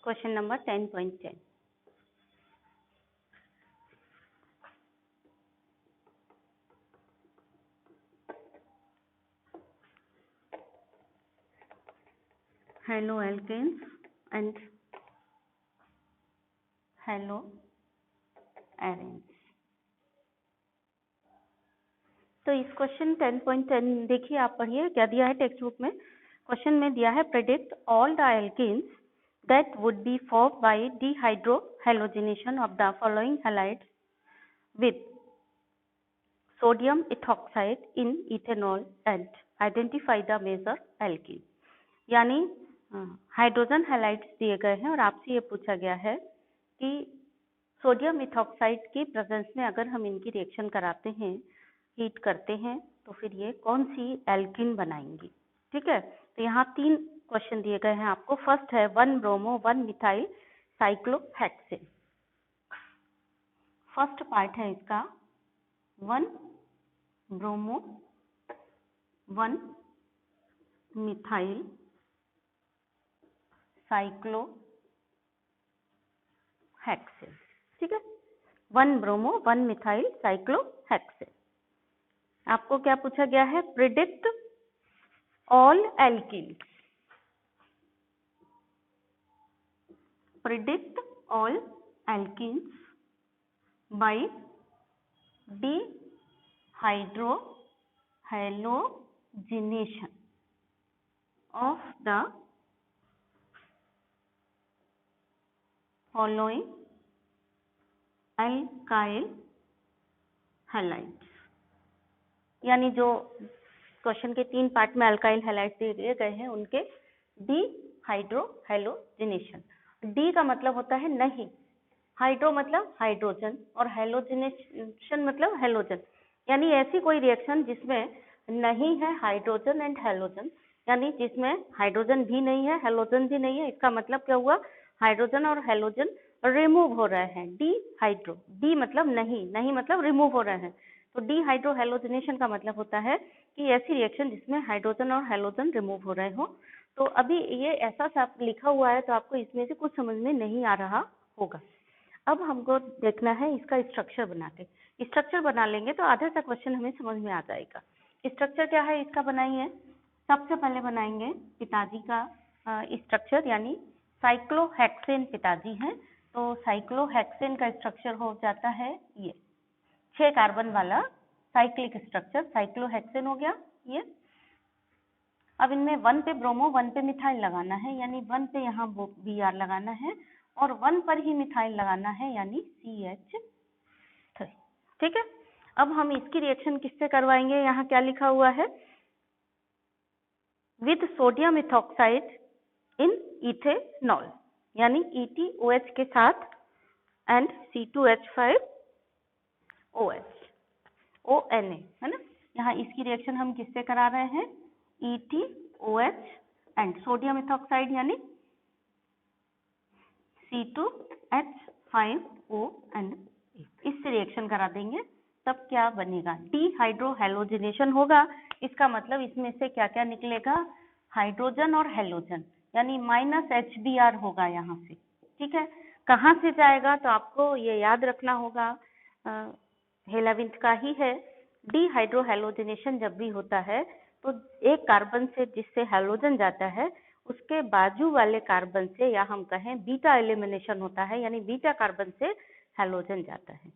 Question number 10.10। haloalkanes and haloarenes। तो इस question 10.10 देखिए, आप पढ़िए क्या दिया है टेक्स्ट बुक में। क्वेश्चन में दिया है predict all the alkenes that would be formed by dehydrohalogenation of the following halides with sodium ethoxide in ethanol and identify the major alkene. यानी हाइड्रोजन हैलाइड्स दिए गए हैं और आपसे ये पूछा गया है कि सोडियम इथॉक्साइड की प्रेजेंस में अगर हम इनकी रिएक्शन कराते हैं, हीट करते हैं, तो फिर ये कौन सी एल्कीन बनाएंगी। ठीक है, तो यहाँ 3 क्वेश्चन दिए गए हैं आपको। फर्स्ट है 1 bromo 1 methyl cyclohexane. First part है इसका 1 ब्रोमो 1 मिथाइल साइक्लोहेक्सेन। ठीक है, 1 ब्रोमो 1 मिथाइल साइक्लोहेक्सेन। आपको क्या पूछा गया है? Predict all alkenes, predict all alkenes by dehydrohalogenation of the following alkyl halides। यानी जो क्वेश्चन के 3 पार्ट में अल्काइल हैलाइड्स दिए गए हैं उनके डिहाइड्रोहैलोजिनेशन। डी का मतलब होता है नहीं, हाइड्रो मतलब हाइड्रोजन और हैलोजिनेशन मतलब हैलोजन। यानी ऐसी कोई रिएक्शन जिसमें नहीं है हाइड्रोजन एंड हैलोजन, यानी जिसमें हाइड्रोजन भी नहीं है हैलोजन भी नहीं है। इसका मतलब क्या हुआ? हाइड्रोजन और हैलोजन रिमूव हो रहे हैं। डिहाइड्रो, डी मतलब नहीं, नहीं मतलब रिमूव हो रहे हैं। तो डिहाइड्रोहैलोजिनेशन का मतलब होता है कि ऐसी रिएक्शन जिसमें हाइड्रोजन और हैलोजन रिमूव हो रहे हो। तो अभी ये ऐसा सा लिखा हुआ है तो आपको इसमें से कुछ समझ में नहीं आ रहा होगा। अब हमको देखना है इसका स्ट्रक्चर बना के। स्ट्रक्चर बना लेंगे तो आधे सा क्वेश्चन हमें समझ में आ जाएगा। स्ट्रक्चर क्या है इसका बनाइए। सबसे पहले बनाएंगे पिताजी का स्ट्रक्चर, यानी साइक्लोहेक्सेन पिताजी हैं, तो साइक्लोहेक्सेन का स्ट्रक्चर हो जाता है ये 6 कार्बन वाला साइक्लिक स्ट्रक्चर, साइक्लोहेक्सेन हो गया ये। अब इनमें 1 पे ब्रोमो 1 पे मिथाइल लगाना है, यानी 1 पे यहाँ Br लगाना है और 1 पर ही मिथाइल लगाना है, यानी CH3। ठीक है, अब हम इसकी रिएक्शन किससे करवाएंगे? यहाँ क्या लिखा हुआ है? With sodium ethoxide in ethanol, यानी EtOH के साथ एंड C2H5OH ONA, है ना। यहाँ इसकी रिएक्शन हम किससे करा रहे हैं? EtOH एंड सोडियम इथॉक्साइड यानी C2H5ONA, इससे रिएक्शन करा देंगे। तब क्या बनेगा? डिहाइड्रोहैलोजिनेशन होगा। इसका मतलब इसमें से क्या क्या निकलेगा? हाइड्रोजन और हैलोजन, यानी -HBr होगा यहाँ से। ठीक है, कहाँ से जाएगा? तो आपको ये याद रखना होगा, हेलाविंथ का ही है। डिहाइड्रोहैलोजिनेशन जब भी होता है तो एक कार्बन से जिससे हैलोजन जाता है उसके बाजू वाले कार्बन से, या हम कहें बीटा एलिमिनेशन होता है, यानी बीटा कार्बन से हैलोजन जाता है।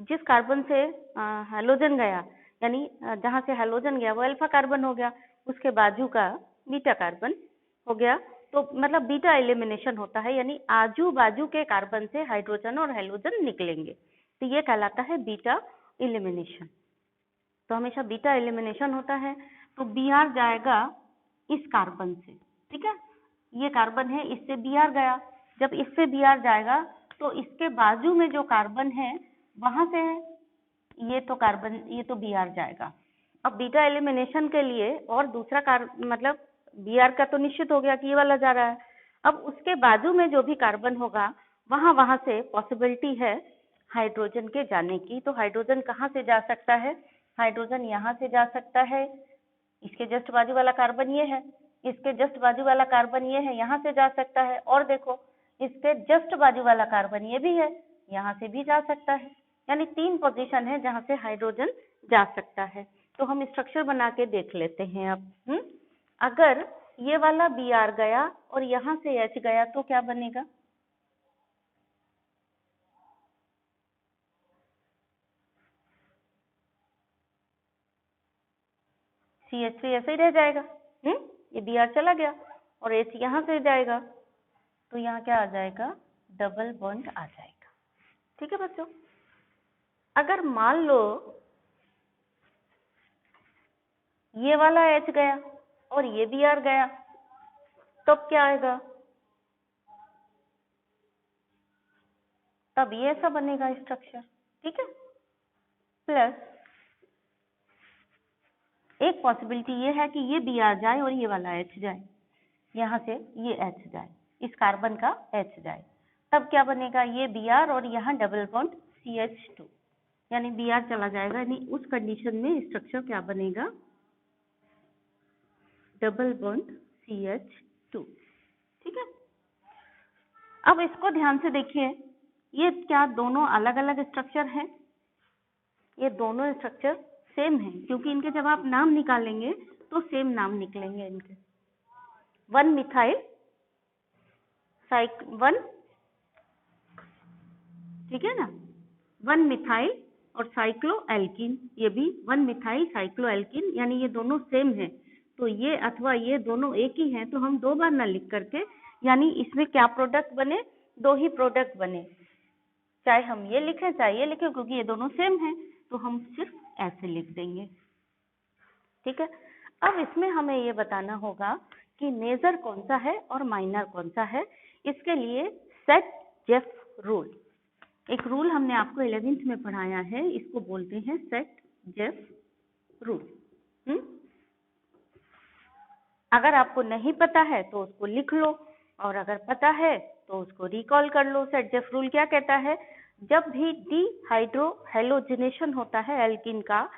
जिस कार्बन से हैलोजन गया, यानी जहां से हैलोजन गया वो अल्फा कार्बन हो गया, उसके बाजू का बीटा कार्बन हो गया। तो मतलब बीटा एलिमिनेशन होता है, यानी आजू बाजू के कार्बन से हाइड्रोजन और हैलोजन निकलेंगे, तो ये कहलाता है बीटा एलिमिनेशन। तो हमेशा बीटा एलिमिनेशन होता है। तो Br जाएगा इस कार्बन से। ठीक है, ये कार्बन है, इससे Br गया। जब इससे Br जाएगा तो इसके बाजू में जो कार्बन है वहां से ये तो कार्बन, ये तो Br जाएगा। अब बीटा एलिमिनेशन के लिए और दूसरा मतलब Br का तो निश्चित हो गया कि ये वाला जा रहा है। अब उसके बाजू में जो भी कार्बन होगा वहां से पॉसिबिलिटी है हाइड्रोजन के जाने की। तो हाइड्रोजन कहाँ से जा सकता है? हाइड्रोजन यहाँ से जा सकता है, इसके जस्ट बाजू वाला कार्बन ये है, इसके जस्ट बाजू वाला कार्बन ये है, यहाँ से जा सकता है, और देखो इसके जस्ट बाजू वाला कार्बन ये भी है, यहाँ से भी जा सकता है। यानी 3 पोजीशन है जहाँ से हाइड्रोजन जा सकता है। तो हम स्ट्रक्चर बना के देख लेते हैं अब। अगर ये वाला Br गया और यहाँ से H गया तो क्या बनेगा? CH3 ऐसे ही रह जाएगा। ये Br चला गया और H यहाँ से जाएगा, तो यहाँ क्या आ जाएगा? डबल बॉन्ड आ जाएगा। ठीक है बच्चों। अगर मान लो ये वाला H गया और ये Br गया, तब क्या आएगा? तब ये ऐसा बनेगा स्ट्रक्चर। ठीक है। प्लस एक पॉसिबिलिटी ये है कि ये Br जाए और ये वाला H जाए, यहाँ से ये H जाए, इस कार्बन का H जाए, तब क्या बनेगा? ये Br और यहाँ डबल बॉन्ड CH2, यानी Br चला जाएगा। यानी उस कंडीशन में स्ट्रक्चर क्या बनेगा? Double bond CH2। ठीक है। अब इसको ध्यान से देखिए, ये क्या दोनों अलग अलग स्ट्रक्चर हैं? ये दोनों स्ट्रक्चर सेम है, क्योंकि इनके जब आप नाम निकालेंगे तो सेम नाम निकलेंगे इनके। 1 मिथाइल 1, ठीक है ना, 1 मिथाइल और साइक्लोएल्कीन, ये भी 1 मिथाइल साइक्लोएल्कीन, यानी ये दोनों सेम है। तो ये अथवा ये दोनों एक ही हैं, तो हम 2 बार ना लिख करके, यानी इसमें क्या प्रोडक्ट बने? 2 ही प्रोडक्ट बने, चाहे हम ये लिखें चाहे ये लिखें, क्योंकि ये दोनों सेम हैं, तो हम सिर्फ ऐसे लिख देंगे। ठीक है। अब इसमें हमें ये बताना होगा कि मेजर कौन सा है और माइनर कौन सा है। इसके लिए सेट जेफ रूल, एक रूल हमने आपको 11th में पढ़ाया है, इसको बोलते हैं सेट जेफ रूल। अगर आपको नहीं पता है तो उसको लिख लो, और अगर पता है तो उसको रिकॉल कर लो। सेट जेफ रूल क्या कहता है? जब भी डीहाइड्रोहेलोजिनेशन होता है एल्कीन का,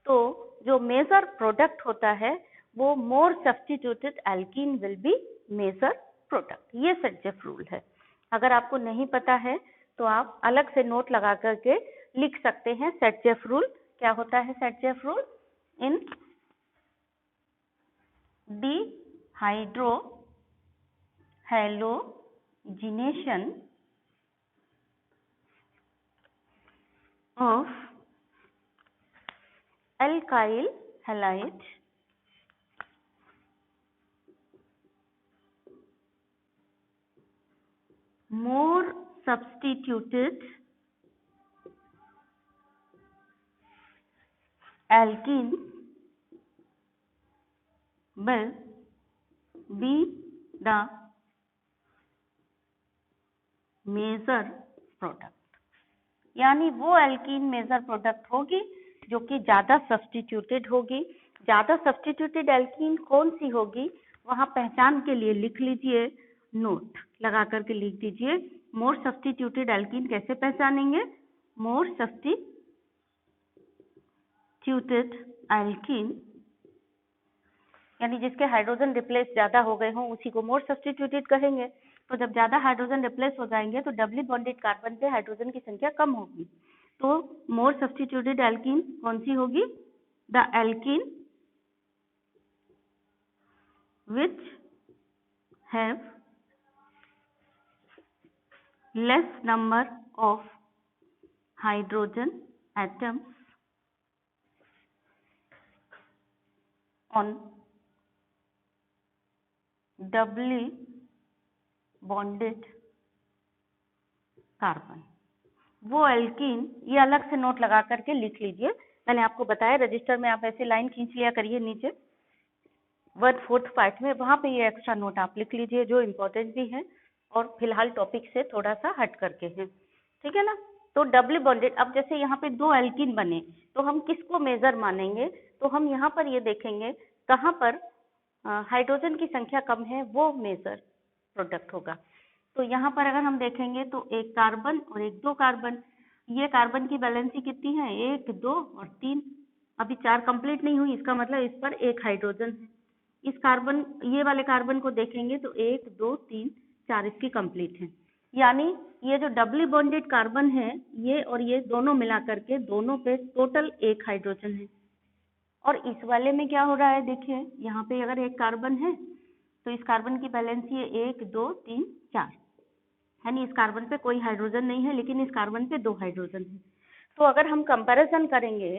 तो जो मेजर प्रोडक्ट होता है वो more substituted alkene will be major product. ये सेट जेफ रूल है। अगर आपको नहीं पता है तो आप अलग से नोट लगा करके लिख सकते हैं सेट जेफ रूल। क्या होता है set Jeff rule? In dehydrogenation of alkyl halide more substituted alkene will be the major product. यानी वो एल्कीन मेजर प्रोडक्ट होगी जो कि ज्यादा सब्स्टिट्यूटेड होगी। ज्यादा सब्स्टिट्यूटेड एल्कीन कौन सी होगी? वहां पहचान के लिए लिख लीजिए, नोट लगा करके लिख दीजिए, मोर सब्स्टिट्यूटेड एल्कीन कैसे पहचानेंगे? मोर सब्स्टिट्यूटेड एल्कीन, यानी जिसके हाइड्रोजन रिप्लेस ज्यादा हो गए हों उसी को मोर सब्स्टिट्यूटेड कहेंगे। तो जब ज्यादा हाइड्रोजन रिप्लेस हो जाएंगे तो डबली बॉन्डेड कार्बन पे हाइड्रोजन की संख्या कम होगी। तो मोर सब्स्टिट्यूटेड एल्कीन कौन सी होगी? The alkene which have less number of hydrogen atoms on doubly bonded carbon. वो एल्कीन, ये अलग से नोट लगा करके लिख लीजिए। मैंने आपको बताया रजिस्टर में आप ऐसे लाइन खींच लिया करिए नीचे 1/4 पार्ट में, वहां पे ये एक्स्ट्रा नोट आप लिख लीजिए जो इम्पोर्टेंट भी है और फिलहाल टॉपिक से थोड़ा सा हट करके है। ठीक है ना। तो डबली बॉन्डेड, अब जैसे यहाँ पे 2 एल्कीन बने तो हम किसको मेजर मानेंगे? तो हम यहाँ पर ये देखेंगे कहाँ पर हाइड्रोजन की संख्या कम है, वो मेजर प्रोडक्ट होगा। तो यहाँ पर अगर हम देखेंगे तो 1 कार्बन और 2 कार्बन, ये कार्बन की वैलेंसी कितनी है? 1, 2 और 3। अभी 4 कंप्लीट नहीं हुई, इसका मतलब इस पर 1 हाइड्रोजन है। इस कार्बन, ये वाले कार्बन को देखेंगे तो 1 2 3 4 इसकी कंप्लीट है, यानी ये जो डबली बॉन्डेड कार्बन है ये और ये दोनों मिला करके दोनों पे टोटल 1 हाइड्रोजन है। और इस वाले में क्या हो रहा है, देखिए यहाँ पे अगर एक कार्बन है तो इस कार्बन की वैलेंसी है 1 2 3 4, यानी इस कार्बन पे कोई हाइड्रोजन नहीं है लेकिन इस कार्बन पे 2 हाइड्रोजन है। तो अगर हम कंपैरिजन करेंगे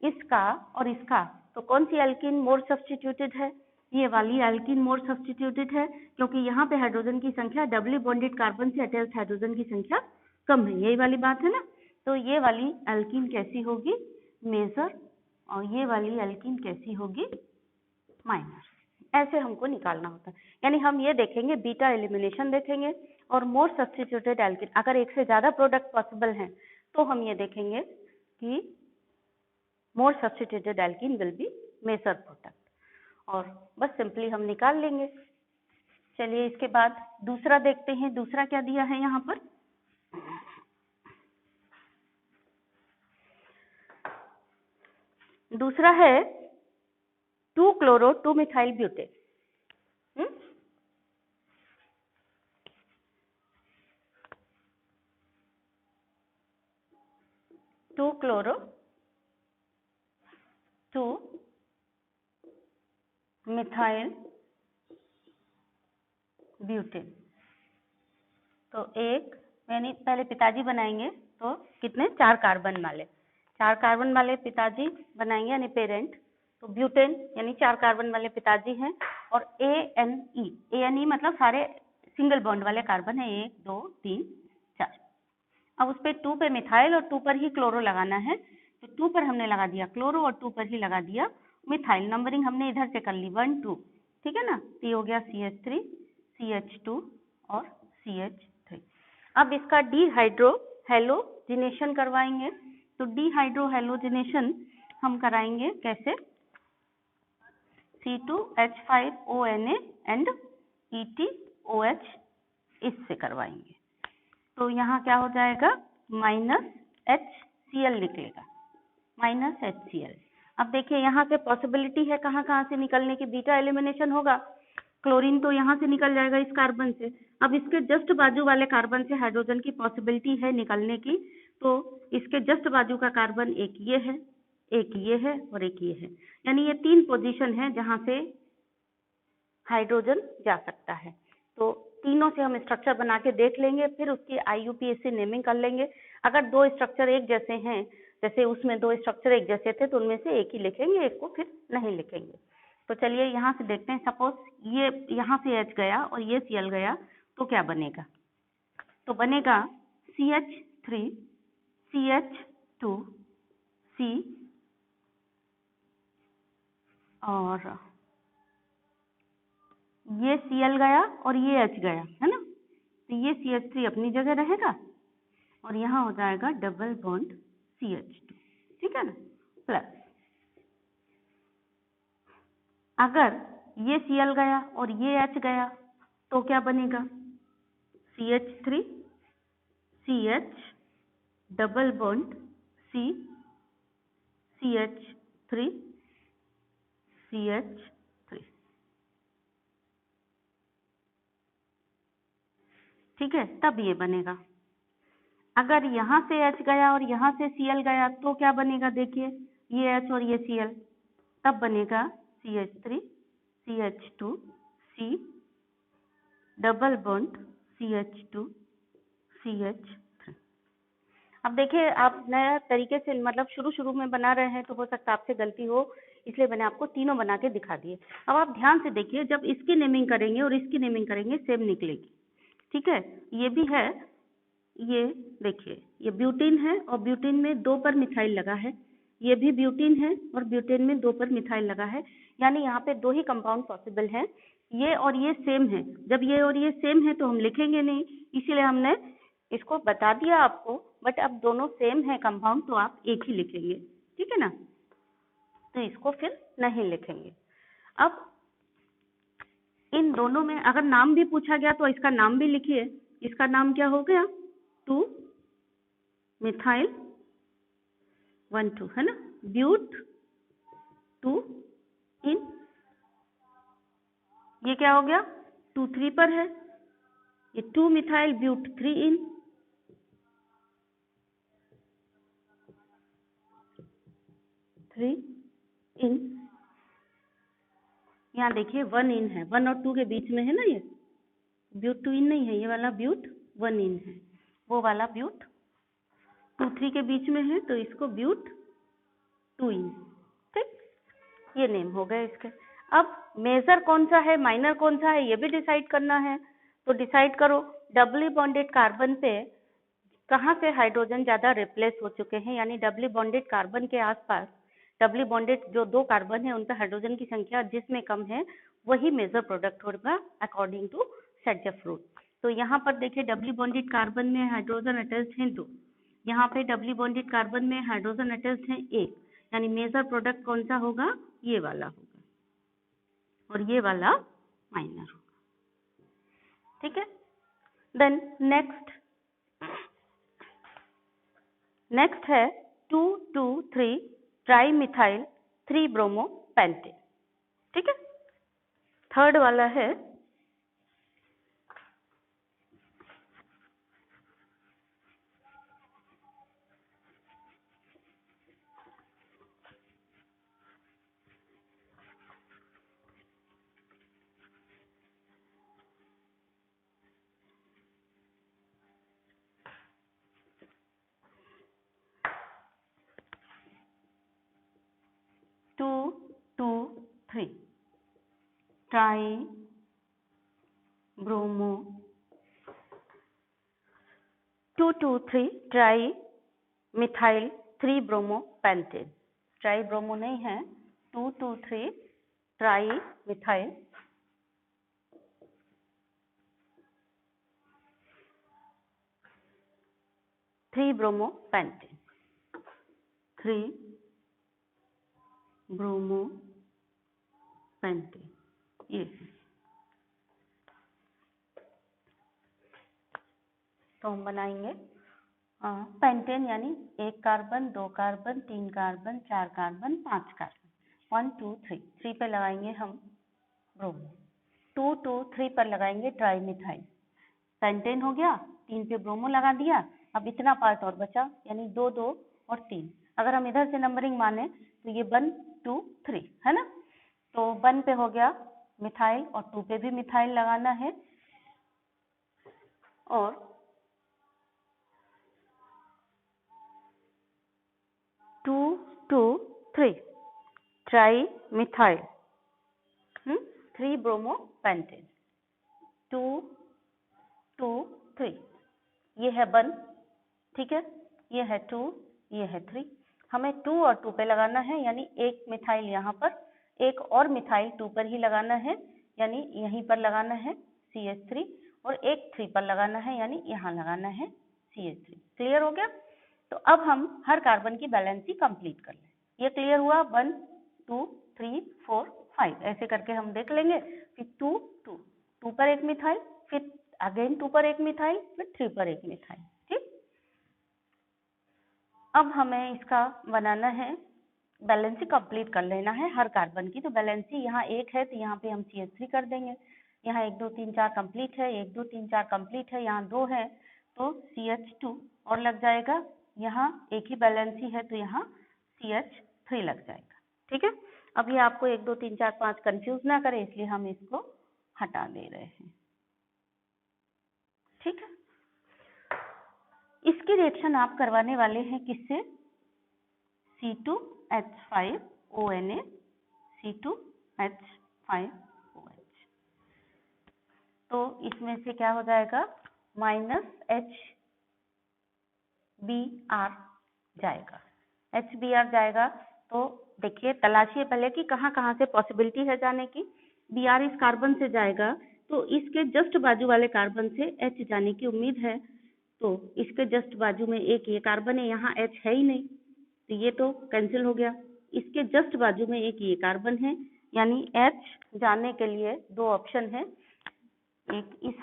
इसका और इसका तो कौन सी एल्कीन मोर सब्स्टिट्यूटेड है, ये वाली एल्कीन मोर सब्स्टिट्यूटेड है, क्योंकि यहाँ पे हाइड्रोजन की संख्या डबली बॉन्डेड कार्बन से अटैच्ड हाइड्रोजन की संख्या कम है, यही वाली बात है ना। तो ये वाली एल्कीन कैसी होगी, मेजर, और ये वाली एल्कीन कैसी होगी, माइनर। ऐसे हमको निकालना होता है, यानी हम ये देखेंगे बीटा एलिमिनेशन देखेंगे और मोर सब्स्टिट्यूटेड एल्कीन, अगर एक से ज्यादा प्रोडक्ट पॉसिबल हैं तो हम ये देखेंगे कि more substituted alkene will be major product, और बस सिंपली हम निकाल लेंगे। चलिए इसके बाद दूसरा देखते हैं, दूसरा क्या दिया है यहाँ पर। दूसरा है 2-क्लोरो 2-मिथाइल ब्यूटेन। 2-क्लोरो 2-मिथाइल ब्यूटेन। तो एक, यानी पहले पिताजी बनाएंगे तो कितने, 4 कार्बन वाले, 4 कार्बन वाले पिताजी बनाएंगे यानी पेरेंट, तो ब्यूटेन यानी 4 कार्बन वाले पिताजी हैं, और ANE मतलब सारे सिंगल बॉन्ड वाले कार्बन है, 1 2 3 4। अब उस पे 2 पे मिथाइल और 2 पर ही क्लोरो लगाना है, तो 2 पर हमने लगा दिया क्लोरो और 2 पर ही लगा दिया मिथाइल। नंबरिंग हमने इधर से कर ली 1 2, ठीक है ना। तो ये हो गया CH3 CH2 और CH3। अब इसका डीहाइड्रो हैलोजिनेशन करवाएंगे, तो डीहाइड्रो हैलोजिनेशन हम कराएंगे कैसे, C2H5ONA एंड ETOH इससे करवाएंगे। तो यहाँ क्या हो जाएगा, -HCl निकलेगा, -HCl। अब देखिए यहाँ से पॉसिबिलिटी है कहाँ कहाँ से निकलने की, बीटा एलिमिनेशन होगा, क्लोरीन तो यहाँ से निकल जाएगा इस कार्बन से। अब इसके जस्ट बाजू वाले कार्बन से हाइड्रोजन की पॉसिबिलिटी है निकलने की, तो इसके जस्ट बाजू का कार्बन एक ये है, एक ये है और एक ये है, यानी ये 3 पोजीशन है जहाँ से हाइड्रोजन जा सकता है। तो तीनों से हम स्ट्रक्चर बना के देख लेंगे, फिर उसकी IUPAC नेमिंग कर लेंगे। अगर 2 स्ट्रक्चर एक जैसे हैं, जैसे उसमें 2 स्ट्रक्चर एक जैसे थे तो उनमें से एक ही लिखेंगे, एक को फिर नहीं लिखेंगे। तो चलिए यहाँ से देखते हैं, सपोज ये यहाँ से H गया और ये Cl गया तो क्या बनेगा, तो बनेगा CH3 CH2 C और ये Cl गया और ये H गया, है ना, तो ये CH3 अपनी जगह रहेगा और यहाँ हो जाएगा डबल बॉन्ड CH2, ठीक है ना, प्लस अगर ये Cl गया और ये H गया तो क्या बनेगा, CH3 CH double bond C CH3 CH3, ठीक है, तब ये बनेगा। अगर यहाँ से H गया और यहाँ से Cl गया तो क्या बनेगा, देखिए ये H और ये Cl, तब बनेगा CH3 CH2 C double bond CH2 CH3। अब देखिए आप नया तरीके से मतलब शुरू में बना रहे हैं तो हो सकता है आपसे गलती हो, इसलिए मैंने आपको तीनों बना के दिखा दिए। अब आप ध्यान से देखिए, जब इसकी नेमिंग करेंगे और इसकी नेमिंग करेंगे सेम निकलेगी, ठीक है। ये भी है, ये देखिए ये ब्यूटीन है और ब्यूटीन में 2 पर मिथाइल लगा है, ये भी ब्यूटीन है और ब्यूटेन में 2 पर मिथाइल लगा है, यानी यहाँ पे 2 ही कंपाउंड पॉसिबल हैं, ये और ये सेम है। जब ये और ये सेम है तो हम लिखेंगे नहीं, इसीलिए हमने इसको बता दिया आपको, बट अब दोनों सेम है कंपाउंड तो आप एक ही लिखेंगे, ठीक है ना, तो इसको फिर नहीं लिखेंगे। अब इन दोनों में अगर नाम भी पूछा गया तो इसका नाम भी लिखिए, इसका नाम क्या हो गया, 2 मिथाइल 1 2, है ना, ब्यूट 2 इन ये क्या हो गया, 2,3 पर है, ये 2 मिथाइल ब्यूट 3 इन, यहाँ देखिए 1 इन है, 1 और 2 के बीच में है ना, ये ब्यूट 2 इन नहीं है, ये वाला ब्यूट 1 इन है, वो वाला ब्यूट 2,3 के बीच में है, तो इसको ब्यूट 2 इन, ठीक, ये नेम हो गए इसके। अब मेजर कौन सा है, माइनर कौन सा है, ये भी डिसाइड करना है, तो डिसाइड करो डबली बॉन्डेड कार्बन पे कहाँ से हाइड्रोजन ज्यादा रिप्लेस हो चुके हैं, यानी डबली बॉन्डेड कार्बन के आसपास डबली बॉन्डेड जो 2 कार्बन है उनका हाइड्रोजन की संख्या जिसमें कम है वही मेजर प्रोडक्ट होगा अकॉर्डिंग टू सेडजफ रूल। तो यहाँ पर देखिए डबली बॉन्डेड कार्बन में हाइड्रोजन अटैच्ड हैं 2, यहाँ पे डबली बॉन्डेड कार्बन में हाइड्रोजन अटैच्ड है 1, यानी मेजर प्रोडक्ट कौन सा होगा, ये वाला होगा, और ये वाला माइनर होगा, ठीक है। देन नेक्स्ट है 2,2,3 ट्राई मिथाइल 3 ब्रोमो पेंटेन, ठीक है। थर्ड वाला है 2,2,3 try bromo 2,2,3 tri methyl 3 bromo pentane, try bromo नहीं है, 2,2,3 tri methyl 3 bromo pentane, 3 bromo pentane, ये तो हम बनाएंगे पेंटेन यानी 1 carbon 2 carbon 3 carbon 4 carbon 5 carbon, 1 2 3, 3 पे लगाएंगे हम ब्रोमो, 2 2 3 पर लगाएंगे ट्राई मिथाइल, पेंटेन हो गया, 3 पे ब्रोमो लगा दिया, अब इतना पार्ट और बचा, यानी 2 2 और 3, अगर हम इधर से नंबरिंग माने तो ये 1 2 3 है ना, तो 1 पे हो गया मिथाइल और 2 पे भी मिथाइल लगाना है, और 2 2 3 ट्राई मिथाइल 3 ब्रोमो पेंटेन, 2 2 3, ये है 1, ठीक है, ये है 2, ये है 3, हमें 2 और 2 पे लगाना है, यानी एक मिथाइल यहाँ पर, एक और मिथाइल 2 पर ही लगाना है, यानी यहीं पर लगाना है CH3, और एक 3 पर लगाना है, यानी यहाँ लगाना है CH3, क्लियर हो गया। तो अब हम हर कार्बन की बैलेंसी कंप्लीट कर लें, ये क्लियर हुआ, 1 2 3 4 5 ऐसे करके हम देख लेंगे, फिर 2 2 2 पर एक मिथाइल, फिर अगेन 2 पर एक मिथाइल, फिर 3 पर एक मिथाइल, ठीक। अब हमें इसका बनाना है, बैलेंसी कंप्लीट कर लेना है हर कार्बन की, तो बैलेंसी यहाँ 1 है तो यहाँ पे हम CH3 कर देंगे, यहाँ 1 2 3 4 कंप्लीट है, 1 2 3 4 कंप्लीट है, यहाँ 2 है तो CH2 और लग जाएगा, यहाँ एक ही बैलेंसी है तो यहाँ CH3 लग जाएगा, ठीक है। अब ये आपको 1 2 3 4 5 कंफ्यूज ना करे, इसलिए हम इसको हटा दे रहे हैं, ठीक है। इसकी रिएक्शन आप करवाने वाले हैं किससे, C2H5ONA C2H5OH, तो इसमें से क्या हो जाएगा, -HBr जाएगा, HBr जाएगा, तो देखिए तलाशिए पहले कि कहाँ कहाँ से पॉसिबिलिटी है जाने की, Br इस कार्बन से जाएगा तो इसके जस्ट बाजू वाले कार्बन से H जाने की उम्मीद है, तो इसके जस्ट बाजू में एक ये कार्बन है, यहाँ H है ही नहीं तो ये तो कैंसिल हो गया, इसके जस्ट बाजू में एक ये कार्बन है, यानी H जाने के लिए 2 ऑप्शन है, एक इस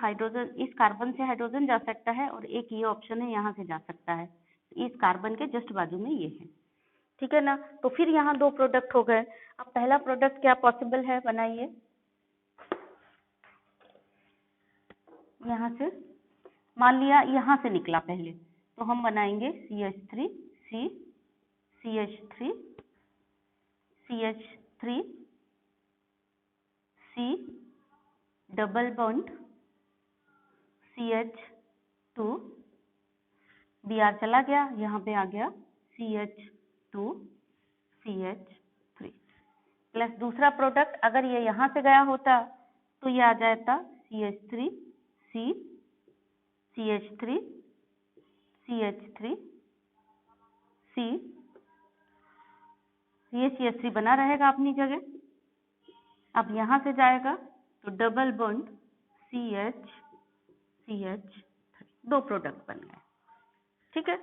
कार्बन से हाइड्रोजन जा सकता है और एक ये ऑप्शन है यहाँ से जा सकता है, इस कार्बन के जस्ट बाजू में ये है, ठीक है ना। तो फिर यहाँ 2 प्रोडक्ट हो गए, अब पहला प्रोडक्ट क्या पॉसिबल है, बनाइए, यहाँ से मान लिया यहाँ से निकला पहले, तो हम बनाएंगे CH3 C CH3 CH3 C double bond CH2 Br चला गया, यहाँ पे आ गया CH2 CH3 प्लस दूसरा प्रोडक्ट अगर ये यहाँ से गया होता तो ये आ जाता CH3 C CH3 CH3 C, ये CH3 बना रहेगा अपनी जगह। अब यहाँ से जाएगा तो डबल बॉन्ड CH CH3, दो प्रोडक्ट बन गए, ठीक है।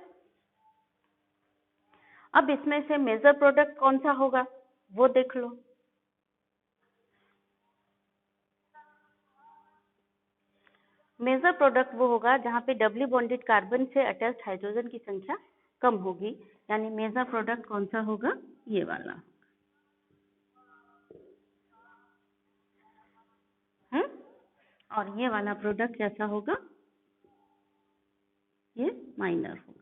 अब इसमें से मेजर प्रोडक्ट कौन सा होगा वो देख लो। मेजर प्रोडक्ट वो होगा जहाँ पे डबली बॉन्डेड कार्बन से अटैच्ड हाइड्रोजन की संख्या कम होगी, यानी मेजर प्रोडक्ट कौन सा होगा, ये वाला। और ये वाला प्रोडक्ट कैसा होगा, ये माइनर होगा।